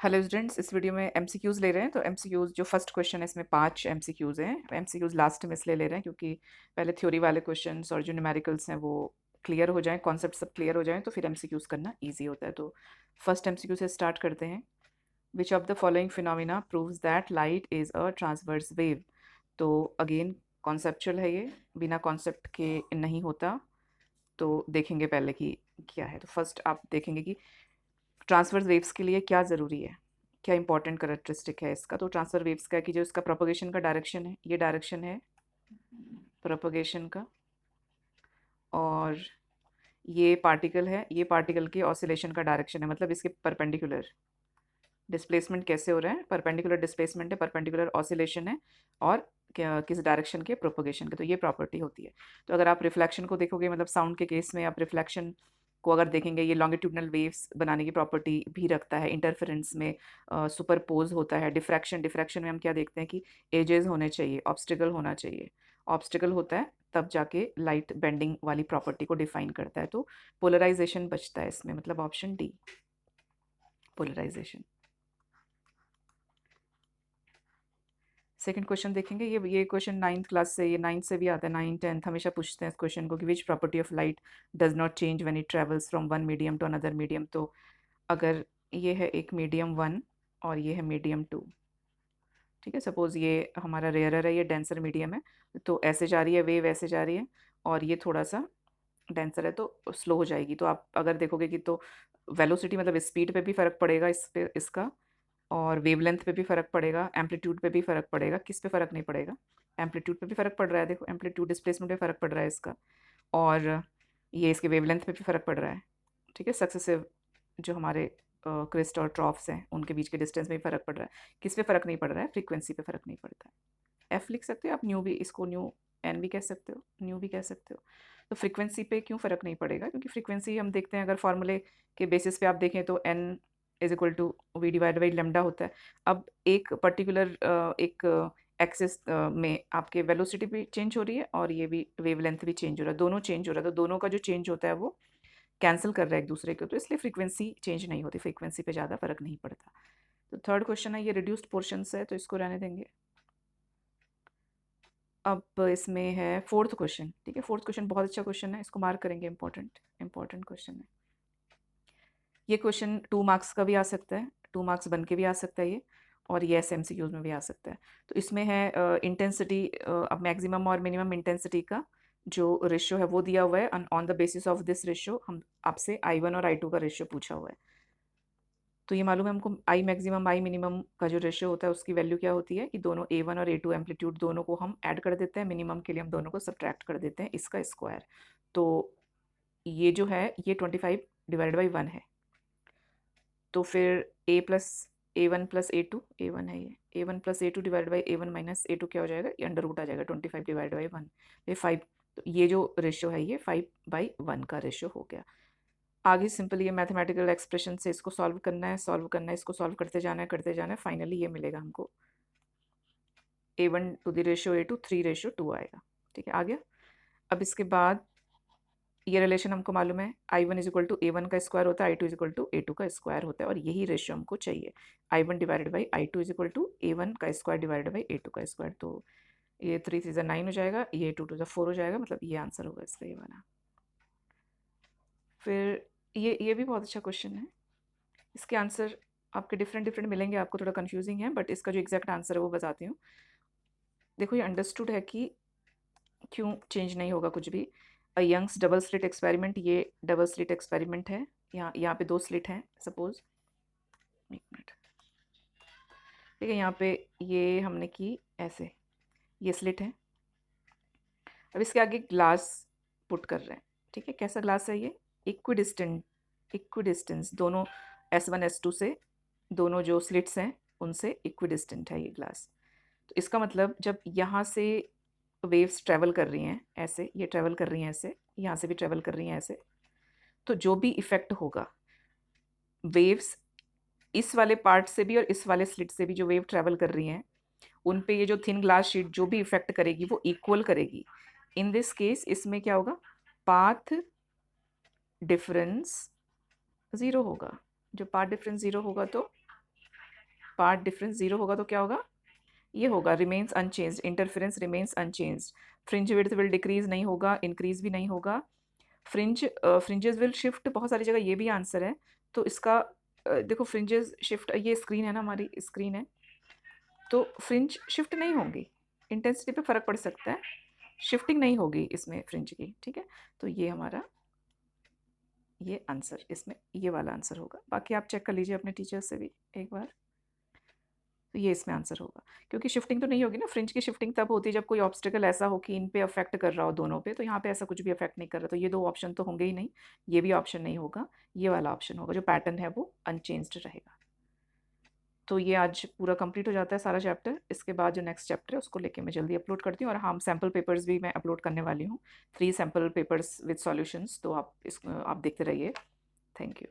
Hello students, इस video में MCQs ले रहे हैं। तो एमसीक्यूज़ जो फर्स्ट क्वेश्चन है, इसमें 5 एमसीक्यूज़ हैं। एमसीक्यूज़ लास्ट में इसलिए ले रहे हैं क्योंकि पहले थ्योरी वाले क्वेश्चंस और जो न्यूमेरिकल्स हैं वो क्लियर हो जाएं, कॉन्सेप्ट सब क्लियर हो जाएं, तो फिर एमसीक्यूज़ करना ईजी होता है। तो फर्स्ट एमसीक्यू से स्टार्ट करते हैं। Which of the following phenomena proves that light is a transverse wave. तो अगेन कॉन्सेप्चुअल है ये, बिना कॉन्सेप्ट के नहीं होता। तो देखेंगे पहले कि क्या है। तो फर्स्ट आप देखेंगे कि ट्रांसवर्स वेव्स के लिए क्या ज़रूरी है, क्या इंपॉर्टेंट करेक्टरिस्टिक है इसका। तो ट्रांसफर वेव्स का कि जो इसका प्रोपगेशन का डायरेक्शन है, ये डायरेक्शन है प्रोपगेशन का, और ये पार्टिकल है, ये पार्टिकल के ऑसिलेशन का डायरेक्शन है, मतलब इसके परपेंडिकुलर डिस्प्लेसमेंट कैसे हो रहा है, परपेंडिकुलर डिस्प्लेसमेंट है, परपेंडिकुलर ऑसिलेशन है, और किस डायरेक्शन के प्रोपगेशन के। तो ये प्रॉपर्टी होती है। तो अगर आप रिफ्लेक्शन को देखोगे, मतलब साउंड के केस में आप रिफ्लेक्शन को अगर देखेंगे, ये लॉन्गिट्यूडनल वेव्स बनाने की प्रॉपर्टी भी रखता है। इंटरफेरेंस में सुपरपोज होता है। डिफ्रैक्शन, डिफ्रैक्शन में हम क्या देखते हैं कि एजेस होने चाहिए, ऑब्स्टिकल होना चाहिए। ऑब्स्टिकल होता है तब जाके लाइट बेंडिंग वाली प्रॉपर्टी को डिफाइन करता है। तो पोलराइजेशन बचता है इसमें, मतलब option D, polarisation. Second question देखेंगे। ये क्वेश्चन 9th क्लास से, ये 9th से भी आता है, 9th 10th हमेशा पूछते हैं इस क्वेश्चन को कि which property of light does not change when it travels from one medium to another medium. तो अगर ये है एक मीडियम 1 और ये है मीडियम 2, ठीक है, सपोज ये हमारा रेयरर है, ये डेंसर मीडियम है, तो ऐसे जा रही है वेव, ऐसे जा रही है, और ये थोड़ा सा डेंसर है तो स्लो हो जाएगी। तो आप अगर देखोगे कि तो वेलोसिटी मतलब स्पीड पे भी फ़र्क पड़ेगा इस पे, इसका, और वेवलेंथ पे भी फ़र्क पड़ेगा, एम्पलीट्यूड पे भी फ़र्क पड़ेगा। किस पे फ़र्क नहीं पड़ेगा? एम्पलीट्यूड पे भी फ़र्क पड़ रहा है, देखो एम्पलीट्यूड डिस्प्लेसमेंट पे फ़र्क पड़ रहा है इसका, और ये इसके वेवलेंथ पे भी फ़र्क पड़ रहा है। ठीक है, सक्सेसिव जो हमारे क्रिस्ट और ट्रॉफ्स हैं उनके बीच के डिस्टेंस में भी फ़र्क पड़ रहा है। किस पे फ़र्क नहीं पड़ रहा है? फ्रीक्वेंसी पे फ़र्क नहीं पड़ता है। एफ लिख सकते हो आप, न्यू भी, इसको न्यू एन भी कह सकते हो, न्यू भी कह सकते हो। तो फ्रीक्वेंसी पे क्यों फ़र्क नहीं पड़ेगा? क्योंकि फ्रीक्वेंसी हम देखते हैं, अगर फार्मूले के बेसिस पे आप देखें तो N is equal to V divide by lambda होता है। अब एक पर्टिकुलर एक एक्सिस में आपके वेलोसिटी भी चेंज हो रही है और ये भी वेवलेंथ भी चेंज हो रहा है, दोनों चेंज हो रहा है। तो दोनों का जो चेंज होता है वो कैंसिल कर रहा है एक दूसरे को, तो इसलिए फ्रीक्वेंसी चेंज नहीं होती, फ्रीक्वेंसी पे ज़्यादा फर्क नहीं पड़ता। तो थर्ड क्वेश्चन है, ये रिड्यूस्ड पोर्शन है तो इसको रहने देंगे। अब इसमें है फोर्थ क्वेश्चन। ठीक है, फोर्थ क्वेश्चन बहुत अच्छा क्वेश्चन है, इसको मार्क करेंगे, इंपॉर्टेंट इंपॉर्टेंट क्वेश्चन है ये। क्वेश्चन 2 मार्क्स का भी आ सकता है, 2 मार्क्स बन के भी आ सकता है ये, और ये एसएमसीक्यूज में भी आ सकता है। तो इसमें है इंटेंसिटी, अब मैक्सिमम और मिनिमम इंटेंसिटी का जो रेशियो है वो दिया हुआ है। On the basis of this ratio हम आपसे I1 और I2 का रेशियो पूछा हुआ है। तो ये मालूम है हमको, आई मैक्सिमम आई मिनिमम का जो रेशियो होता है उसकी वैल्यू क्या होती है कि दोनों A1 और A2 एम्पलीट्यूड दोनों को हम ऐड कर देते हैं, मिनिमम के लिए हम दोनों को सब्ट्रैक्ट कर देते हैं, इसका स्क्वायर। तो ये जो है ये 25 डिवाइड बाई 1 है। तो फिर A प्लस A2, A1 है ये, A1 plus A2 divide by A1 minus A2 क्या हो जाएगा, ये अंडर रूट आ जाएगा, 25 डिवाइड बाई 1, ये 5। तो ये जो रेशियो है ये 5/1 का रेशियो हो गया। आगे सिंपल ये मैथमेटिकल एक्सप्रेशन से इसको सॉल्व करना है, सॉल्व करना है, इसको सॉल्व करते जाना है, करते जाना है, फाइनली ये मिलेगा हमको A1 to the ratio A2 3/2 आएगा। ठीक है, आ गया। अब इसके बाद ये रिलेशन हमको मालूम है, I1 is equal to A1 का स्क्वायर होता है, I2 is equal to A2 का स्क्वायर होता है, और यही रेशियो हमको चाहिए। I1 divided by I2 is equal to A1 का स्क्वायर डिवाइडेड बाई A2 का स्क्वायर। तो ये 3 3 9 हो जाएगा, ये 2 2 4 हो जाएगा, मतलब ये आंसर होगा इसका, ये वाला। फिर ये भी बहुत अच्छा क्वेश्चन है, इसके आंसर आपके डिफरेंट डिफरेंट मिलेंगे, आपको थोड़ा कंफ्यूजिंग है, बट इसका जो एग्जैक्ट आंसर है वो बताती हूँ। देखो ये अंडरस्टूड है कि क्यों चेंज नहीं होगा कुछ भी। अ यंग्स डबल स्लिट एक्सपेरिमेंट, ये डबल स्लिट एक्सपेरिमेंट है, यहाँ पे 2 स्लिट हैं सपोज, एक मिनट, ठीक है, यहाँ पे ये हमने की ऐसे, ये स्लिट है। अब इसके आगे ग्लास पुट कर रहे हैं, ठीक है, कैसा ग्लास है ये, इक्विडिस्टेंट, इक्विडिस्टेंस दोनों S1 S2 से, दोनों जो स्लिट्स हैं उनसे इक्विडिस्टेंट है ये ग्लास। तो इसका मतलब जब यहाँ से वेव्स ट्रैवल कर रही हैं ऐसे, ये ट्रैवल कर रही हैं ऐसे, यहाँ से भी ट्रैवल कर रही हैं ऐसे, तो जो भी इफेक्ट होगा वेव्स इस वाले पार्ट से भी और इस वाले स्लिट से भी, जो वेव ट्रैवल कर रही हैं उन पे ये जो थिन ग्लास शीट जो भी इफेक्ट करेगी वो इक्वल करेगी। इन दिस केस इसमें क्या होगा, पाथ डिफरेंस ज़ीरो होगा। जो पाथ डिफरेंस ज़ीरो होगा तो पाथ डिफरेंस 0 होगा तो क्या होगा, ये होगा remains unchanged, interference remains unchanged, fringe width will decrease नहीं होगा, इंक्रीज भी नहीं होगा, फ्रिंजेस विल शिफ्ट, बहुत सारी जगह ये भी आंसर है। तो इसका देखो फ्रिंजेस शिफ्ट, ये स्क्रीन है ना, हमारी स्क्रीन है, तो फ्रिंज शिफ्ट नहीं होंगी, इंटेंसिटी पे फर्क पड़ सकता है, शिफ्टिंग नहीं होगी इसमें फ्रिंज की, ठीक है। तो ये हमारा ये आंसर, इसमें ये वाला आंसर होगा। बाकी आप चेक कर लीजिए अपने टीचर से भी एक बार। तो ये इसमें आंसर होगा, क्योंकि शिफ्टिंग तो नहीं होगी ना, फ्रिंज की शिफ्टिंग तब होती है जब कोई ऑब्स्टिकल ऐसा हो कि इन पे अफेक्ट कर रहा हो दोनों पे, तो यहाँ पे ऐसा कुछ भी अफेक्ट नहीं कर रहा, तो ये दो ऑप्शन तो होंगे ही नहीं, ये भी ऑप्शन नहीं होगा, ये वाला ऑप्शन होगा, जो पैटर्न है वो अनचेंज्ड रहेगा। तो ये आज पूरा कंप्लीट हो जाता है सारा चैप्टर। इसके बाद जो नेक्स्ट चैप्टर है उसको लेके मैं जल्दी अपलोड करती हूँ, और हम सैम्पल पेपर्स भी मैं अपलोड करने वाली हूँ, 3 सैम्पल पेपर्स विद सॉल्यूशंस, तो आप देखते रहिए। Thank you.